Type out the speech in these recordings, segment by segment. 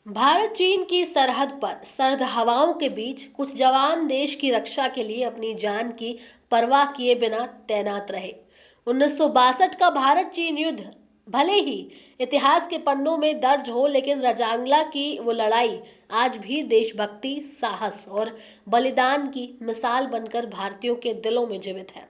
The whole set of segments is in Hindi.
भारत चीन की सरहद पर सर्द हवाओं के बीच कुछ जवान देश की रक्षा के लिए अपनी जान की परवाह किए बिना तैनात रहे। 1962 का भारत चीन युद्ध भले ही इतिहास के पन्नों में दर्ज हो, लेकिन रजांगला की वो लड़ाई आज भी देशभक्ति, साहस और बलिदान की मिसाल बनकर भारतीयों के दिलों में जीवित है।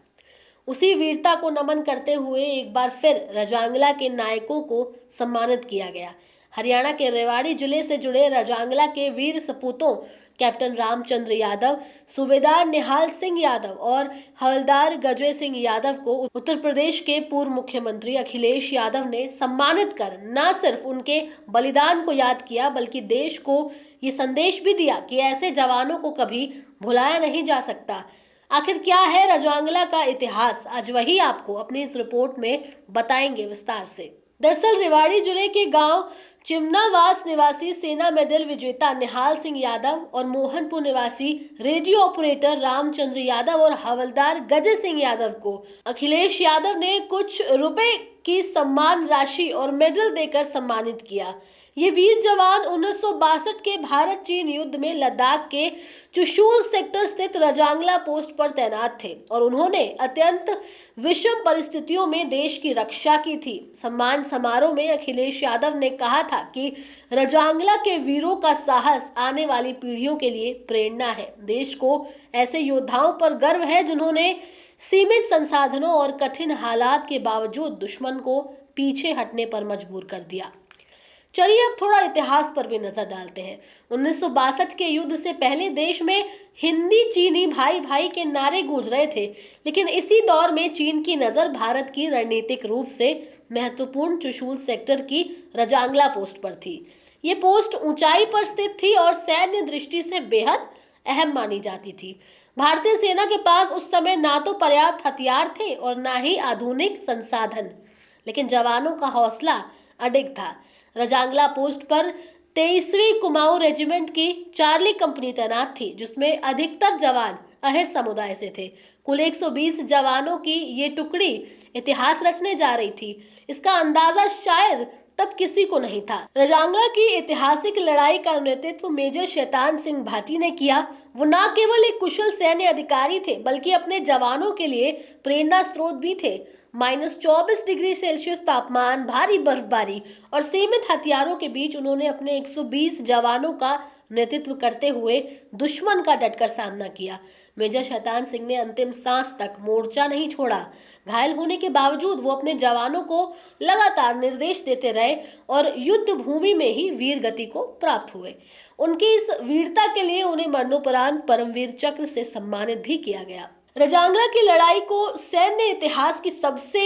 उसी वीरता को नमन करते हुए एक बार फिर रजांगला के नायकों को सम्मानित किया गया। हरियाणा के रेवाड़ी जिले से जुड़े रजांगला के वीर सपूतों कैप्टन रामचंद्र यादव, सूबेदार निहाल सिंह यादव और हवलदार गजय सिंह यादव को उत्तर प्रदेश के पूर्व मुख्यमंत्री अखिलेश यादव ने सम्मानित कर न सिर्फ उनके बलिदान को याद किया, बल्कि देश को ये संदेश भी दिया कि ऐसे जवानों को कभी भुलाया नहीं जा सकता। आखिर क्या है रजांगला का इतिहास, आज वही आपको अपनी इस रिपोर्ट में बताएंगे विस्तार से। दरअसल रेवाड़ी जिले के गांव चिमनावास निवासी सेना मेडल विजेता निहाल सिंह यादव और मोहनपुर निवासी रेडियो ऑपरेटर रामचंद्र यादव और हवलदार गजय सिंह यादव को अखिलेश यादव ने कुछ रुपए की सम्मान राशि और मेडल देकर सम्मानित किया। ये वीर जवान 1962 के भारत चीन युद्ध में लद्दाख के चुशूल सेक्टर स्थित रजांगला पोस्ट पर तैनात थे और उन्होंने अत्यंत विषम परिस्थितियों में देश की रक्षा की थी। सम्मान समारोह में अखिलेश यादव ने कहा था कि रजांगला के वीरों का साहस आने वाली पीढ़ियों के लिए प्रेरणा है। देश को ऐसे योद्धाओं पर गर्व है जिन्होंने सीमित संसाधनों और कठिन हालात के बावजूद दुश्मन को पीछे हटने पर मजबूर कर दिया। चलिए अब थोड़ा इतिहास पर भी नजर डालते हैं। 1962 के युद्ध से पहले देश में हिंदी चीनी भाई भाई के नारे गूंज रहे थे, लेकिन इसी दौर में चीन की नजर भारत की रणनीतिक रूप से महत्वपूर्ण चुशूल सेक्टर की रजांगला पोस्ट पर थी। ये पोस्ट ऊंचाई पर स्थित थी और सैन्य दृष्टि से बेहद अहम मानी जाती थी। भारतीय सेना के पास उस समय ना तो पर्याप्त हथियार थे और ना ही आधुनिक संसाधन, लेकिन जवानों का हौसला अडिग था। रजांगला पोस्ट पर 23वीं कुमाऊं रेजिमेंट की चार्ली कंपनी तैनात थी, जिसमें अधिकतर जवान अहिर समुदाय से थे। कुल 120 जवानों की ये टुकड़ी इतिहास रचने जा रही थी। इसका अंदाजा शायद तब किसी को नहीं था। रजांगला की ऐतिहासिक लड़ाई का नेतृत्व मेजर शैतान सिंह भाटी ने किया। वो न केवल एक कुशल सैन्य अधिकारी थे, बल्कि अपने जवानों के लिए प्रेरणा स्रोत भी थे। -24 डिग्री सेल्सियस तापमान, भारी बर्फबारी और सीमित हथियारों के बीच उन्होंने अपने 120 जवानों का नेतृत्व करते हुए दुश्मन का डटकर सामना किया। मेजर शैतान सिंह ने अंतिम सांस तक मोर्चा नहीं छोड़ा। घायल होने के बावजूद वो अपने जवानों को लगातार निर्देश देते रहे और युद्ध भूमि में ही वीर गति को प्राप्त हुए। उनकी इस वीरता के लिए उन्हें मरणोपरांत परमवीर चक्र से सम्मानित भी किया गया। रजांगला की लड़ाई को सैन्य इतिहास की सबसे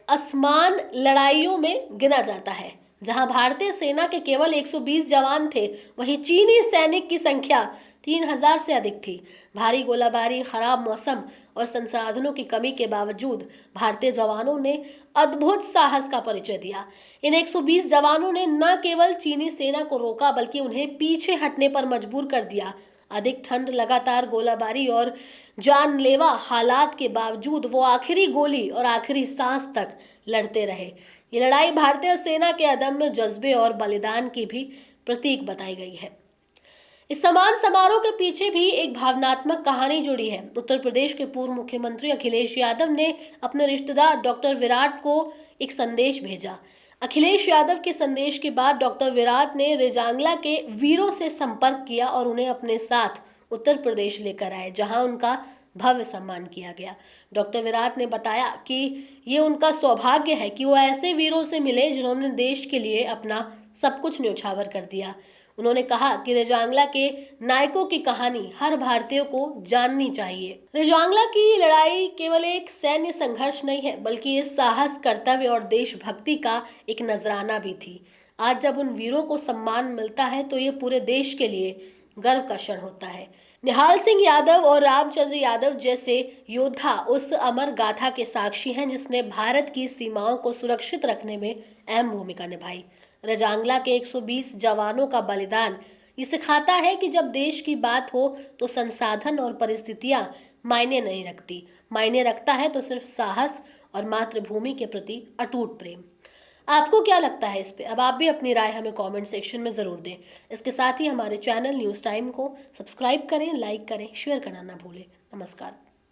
असमान लड़ाइयों में गिना जाता है। जहां भारतीय सेना के केवल 120 जवान थे, वहीं चीनी सैनिक की संख्या 3000 से अधिक थी। भारी गोलाबारी, खराब मौसम और संसाधनों की कमी के बावजूद भारतीय जवानों ने अद्भुत साहस का परिचय दिया। इन 120 जवानों ने न केवल चीनी सेना को रोका, बल्कि उन्हें पीछे हटने पर मजबूर कर दिया। अधिक ठंड, लगातार गोलाबारी और जानलेवा हालात के बावजूद वो आखिरी गोली और आखिरी सांस तक लड़ते रहे। ये लड़ाई भारतीय सेना के अदम्य जज्बे और बलिदान की भी प्रतीक बताई गई है। इस सम्मान समारोह के पीछे भी एक भावनात्मक कहानी जुड़ी है। उत्तर प्रदेश के पूर्व मुख्यमंत्री अखिलेश यादव ने अपने रिश्तेदार डॉक्टर विराट को एक संदेश भेजा। अखिलेश यादव के संदेश के बाद डॉक्टर विराट ने रजांगला के वीरों से संपर्क किया और उन्हें अपने साथ उत्तर प्रदेश लेकर आए, जहां उनका भव्य सम्मान किया गया। डॉक्टर विराट ने बताया कि ये उनका सौभाग्य है कि वो ऐसे वीरों से मिले जिन्होंने देश के लिए अपना सब कुछ न्यौछावर कर दिया। उन्होंने कहा कि रजांगला के नायकों की कहानी हर भारतीय को जाननी चाहिए। रजांगला की लड़ाई केवल एक सैन्य संघर्ष नहीं है, बल्कि ये साहस, कर्तव्य और देशभक्ति का एक नजराना भी थी। आज जब उन वीरों को सम्मान मिलता है तो ये पूरे देश के लिए गर्व का क्षण होता है। निहाल सिंह यादव और रामचंद्र यादव जैसे योद्धा उस अमर गाथा के साक्षी हैं, जिसने भारत की सीमाओं को सुरक्षित रखने में अहम भूमिका निभाई। रजांगला के 120 जवानों का बलिदान ये सिखाता है कि जब देश की बात हो तो संसाधन और परिस्थितियां मायने नहीं रखती। मायने रखता है तो सिर्फ साहस और मातृभूमि के प्रति अटूट प्रेम। आपको क्या लगता है इस पे? अब आप भी अपनी राय हमें कमेंट सेक्शन में ज़रूर दें। इसके साथ ही हमारे चैनल न्यूज़ टाइम को सब्सक्राइब करें, लाइक करें, शेयर करना ना भूलें। नमस्कार।